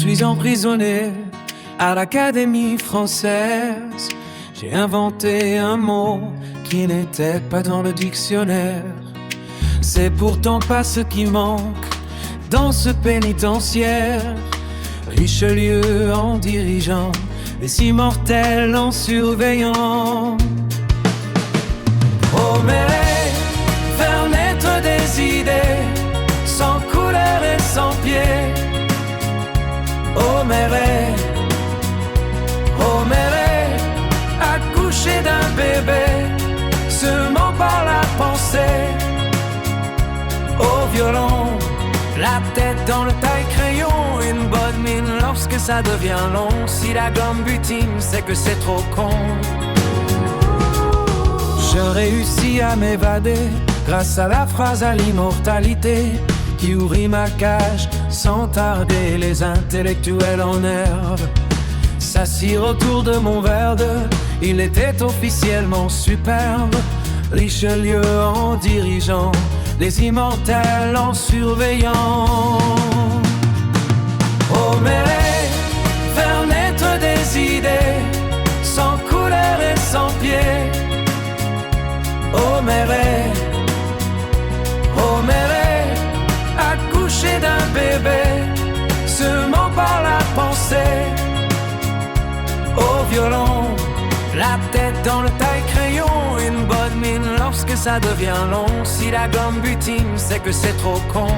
suis emprisonné à l'Académie française. J'ai inventé un mot qui n'était pas dans le dictionnaire. C'est pourtant pas ce qui manque dans ce pénitentiaire. Richelieu en dirigeant, les immortels en surveillant. Homérer, faire naître des idées, sans couleur et sans pied. Homérer, Homérer, accoucher d'un bébé, seulement par la pensée. Au violon, la tête dans le taille-crayon, une bonne mine lorsque ça devient long. Si la gomme butine, c'est que c'est trop con. Je réussis à m'évader grâce à la phrase à l'immortalité qui ouvrit ma cage sans tarder. Les intellectuels en herbe s'assirent autour de mon verre de. Il était officiellement superbe. Richelieu en dirigeant, les immortels en surveillant. Homérer, faire naître des idées, sans couleur et sans pied. Homérer, Homérer, accoucher d'un bébé, seulement par la pensée. Au violon, la tête dans le taille-crayon, une bonne mine lorsque ça devient long. Si la gomme butine, c'est que c'est trop con.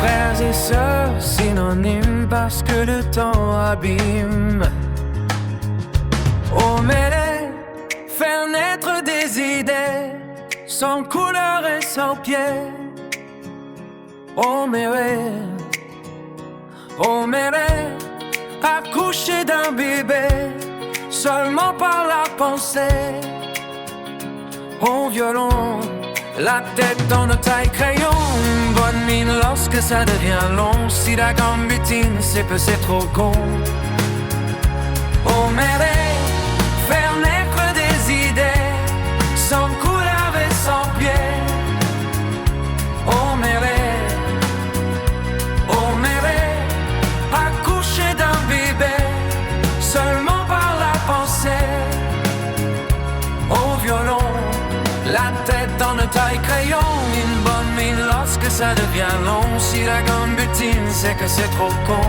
Frères et sœurs, synonymes parce que le temps abîme. Homérer, faire naître des idées, sans couleur et sans pied. Homérer, Homérer, accoucher d'un bébé, seulement par la pensée. Au violon, la tête dans le taille-crayon, une bonne mine lorsque ça devient long. Si la gomme butine, c'est que c'est trop con. Homérer, faire naître des idées, sans couleur et sans pied. Homérer, Homérer, accoucher d'un bébé, seulement par la pensée. Au violon, la tête dans le taille-crayon, une bonne mine lorsque ça devient long. Si la gomme butine, c'est que c'est trop con.